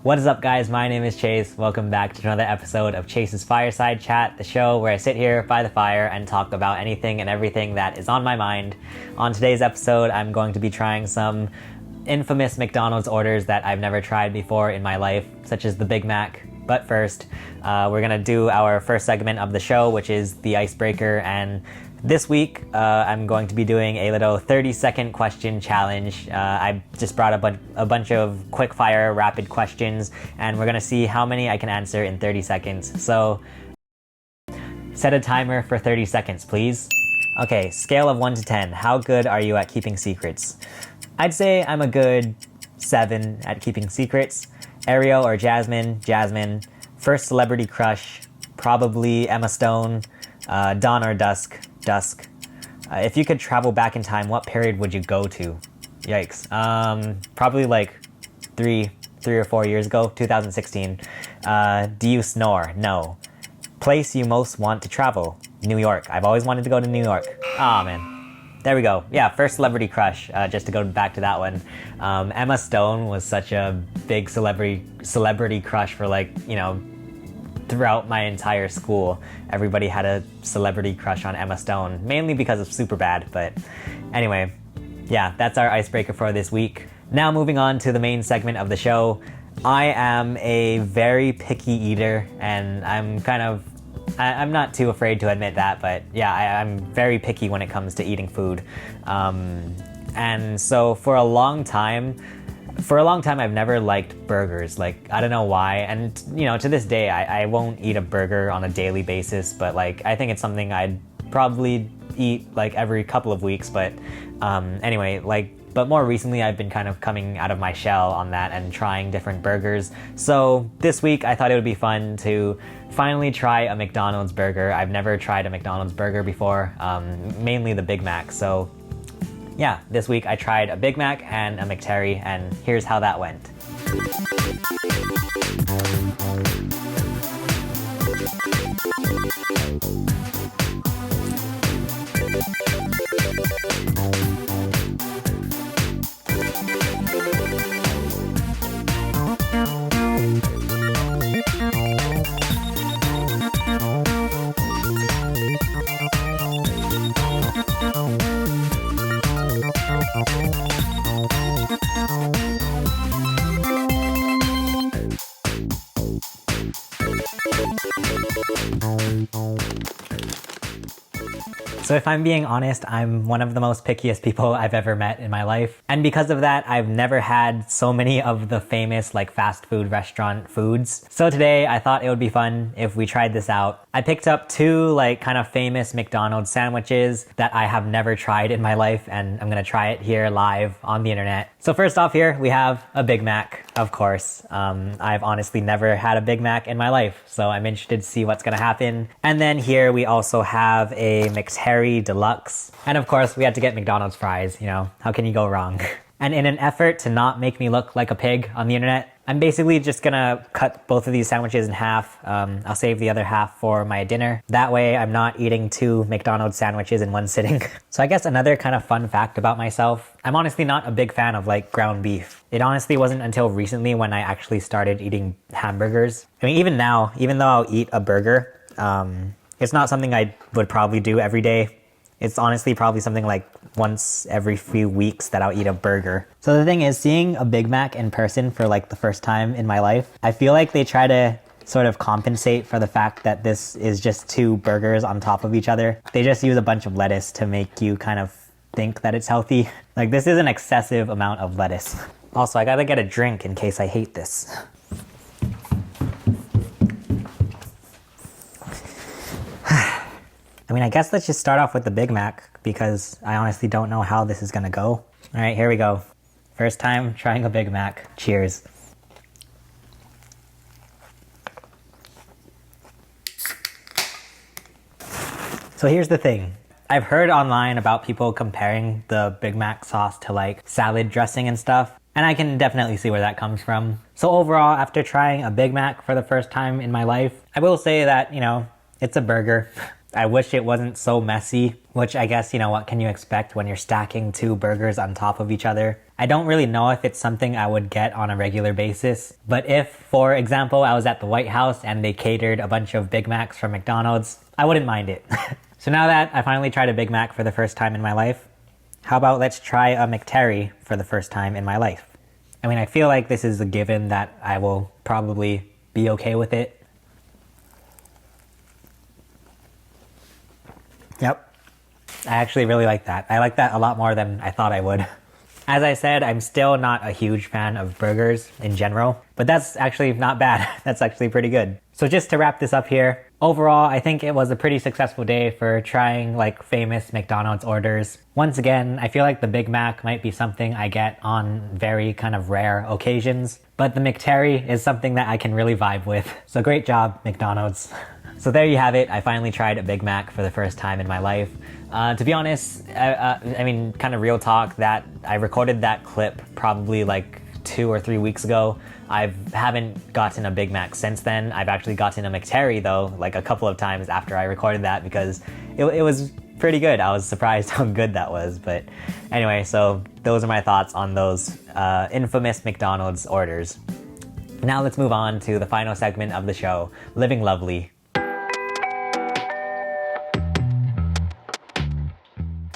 What is up, guys? My name is Chase. Welcome back to another episode of Chase's Fireside Chat, the show where I sit here by the fire and talk about anything and everything that is on my mind. On today's episode, I'm going to be trying some infamous McDonald's orders that I've never tried before in my life, such as the Big Mac. But first, we're gonna do our first segment of the show, which is the Icebreaker, and this week, I'm going to be doing a little 30-second question challenge. I just brought up a bunch of quick-fire, rapid questions, and we're gonna see how many I can answer in 30 seconds. So, set a timer for 30 seconds, please. Okay, scale of 1 to 10. How good are you at keeping secrets? I'd say I'm a good 7 at keeping secrets. Ariel or Jasmine? Jasmine. First celebrity crush? Probably Emma Stone. Dawn or dusk? Dusk. If you could travel back in time, what period would you go to? Yikes. Probably like three or 4 years ago, 2016. Do you snore? No. Place you most want to travel? New York. I've always wanted to go to New York. Aw, man. There we go. Yeah, first celebrity crush, just to go back to that one. Emma Stone was such a big celebrity crush for, like, you know, throughout my entire school. Everybody had a celebrity crush on Emma Stone, mainly because of Superbad, but anyway, yeah, that's our icebreaker for this week. Now moving on to the main segment of the show. I am a very picky eater, and I'm not too afraid to admit that, but yeah, I'm very picky when it comes to eating food. And so for a long time, I've never liked burgers. Like, I don't know why. And, you know, to this day, I won't eat a burger on a daily basis, but, like, I think it's something I'd probably eat, like, every couple of weeks. But anyway, like, but more recently, I've been kind of coming out of my shell on that and trying different burgers. So this week, I thought it would be fun to finally try a McDonald's burger. I've never tried a McDonald's burger before, mainly the Big Mac. So yeah, this week I tried a Big Mac and a McTeri, and here's how that went. So if I'm being honest, I'm one of the most pickiest people I've ever met in my life. And because of that, I've never had so many of the famous, like, fast food restaurant foods. So today I thought it would be fun if we tried this out. I picked up 2, like, kind of famous McDonald's sandwiches that I have never tried in my life, and I'm gonna try it here live on the internet. So first off here, we have a Big Mac, of course. I've honestly never had a Big Mac in my life, so I'm interested to see what's gonna happen. And then here we also have a McTeri Deluxe. And of course, we had to get McDonald's fries, you know, how can you go wrong? And in an effort to not make me look like a pig on the internet, I'm basically just gonna cut both of these sandwiches in half. I'll save the other half for my dinner. That way I'm not eating 2 McDonald's sandwiches in one sitting. So I guess another kind of fun fact about myself, I'm honestly not a big fan of, like, ground beef. It honestly wasn't until recently when I actually started eating hamburgers. I mean, even now, even though I'll eat a burger, it's not something I would probably do every day. It's honestly probably something like once every few weeks that I'll eat a burger. So the thing is, seeing a Big Mac in person for, like, the first time in my life, I feel like they try to sort of compensate for the fact that this is just 2 burgers on top of each other. They just use a bunch of lettuce to make you kind of think that it's healthy. Like, this is an excessive amount of lettuce. Also, I gotta get a drink in case I hate this. I mean, I guess let's just start off with the Big Mac, because I honestly don't know how this is gonna go. All right, here we go. First time trying a Big Mac. Cheers. So here's the thing. I've heard online about people comparing the Big Mac sauce to, like, salad dressing and stuff, and I can definitely see where that comes from. So overall, after trying a Big Mac for the first time in my life, I will say that, you know, it's a burger. I wish it wasn't so messy, which I guess, what can you expect when you're stacking 2 burgers on top of each other? I don't really know if it's something I would get on a regular basis, but if, for example, I was at the White House and they catered a bunch of Big Macs from McDonald's, I wouldn't mind it. So now that I finally tried a Big Mac for the first time in my life, how about let's try a McTeri for the first time in my life? I mean, I feel like this is a given that I will probably be okay with it. Yep. I actually really like that. I like that a lot more than I thought I would. As I said, I'm still not a huge fan of burgers in general, but that's actually not bad. That's actually pretty good. So just to wrap this up here, overall, I think it was a pretty successful day for trying famous McDonald's orders. Once again, I feel like the Big Mac might be something I get on very kind of rare occasions, but the McTeri is something that I can really vibe with. So great job, McDonald's. So there you have it. I finally tried a Big Mac for the first time in my life. To be honest, I mean, kind of real talk, that I recorded that clip probably 2 or 3 weeks ago. I haven't gotten a Big Mac since then. I've actually gotten a McTeri though, a couple of times after I recorded that, because it was pretty good. I was surprised how good that was. But anyway, so those are my thoughts on those infamous McDonald's orders. Now let's move on to the final segment of the show, Living Lovely.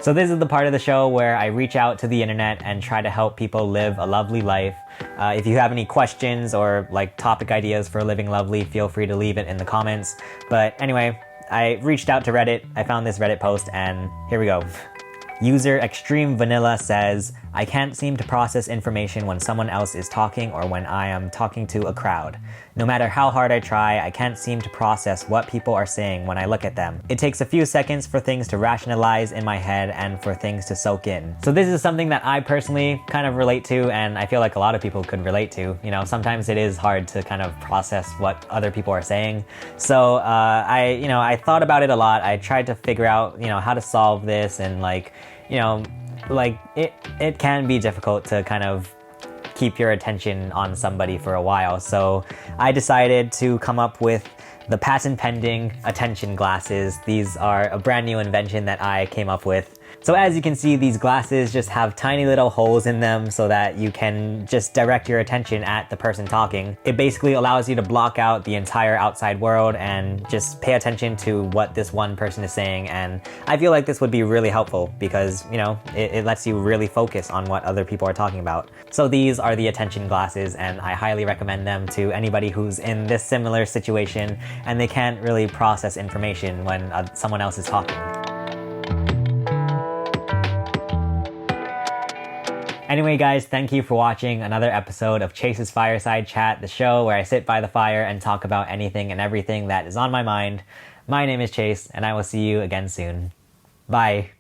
So this is the part of the show where I reach out to the internet and try to help people live a lovely life. If you have any questions or topic ideas for Living Lovely, feel free to leave it in the comments. But anyway, I reached out to Reddit, I found this Reddit post, and here we go. User Extreme Vanilla says, I can't seem to process information when someone else is talking or when I am talking to a crowd. No matter how hard I try, I can't seem to process what people are saying when I look at them. It takes a few seconds for things to rationalize in my head and for things to soak in. So this is something that I personally kind of relate to, and I feel like a lot of people could relate to. Sometimes it is hard to kind of process what other people are saying. So I thought about it a lot. I tried to figure out, how to solve this, and it can be difficult to kind of keep your attention on somebody for a while. So I decided to come up with the patent pending attention glasses. These are a brand new invention that I came up with. So as you can see, these glasses just have tiny little holes in them so that you can just direct your attention at the person talking. It basically allows you to block out the entire outside world and just pay attention to what this one person is saying. And I feel like this would be really helpful because, it lets you really focus on what other people are talking about. So these are the attention glasses, and I highly recommend them to anybody who's in this similar situation and they can't really process information when someone else is talking. Anyway guys, thank you for watching another episode of Chase's Fireside Chat, the show where I sit by the fire and talk about anything and everything that is on my mind. My name is Chase, and I will see you again soon. Bye.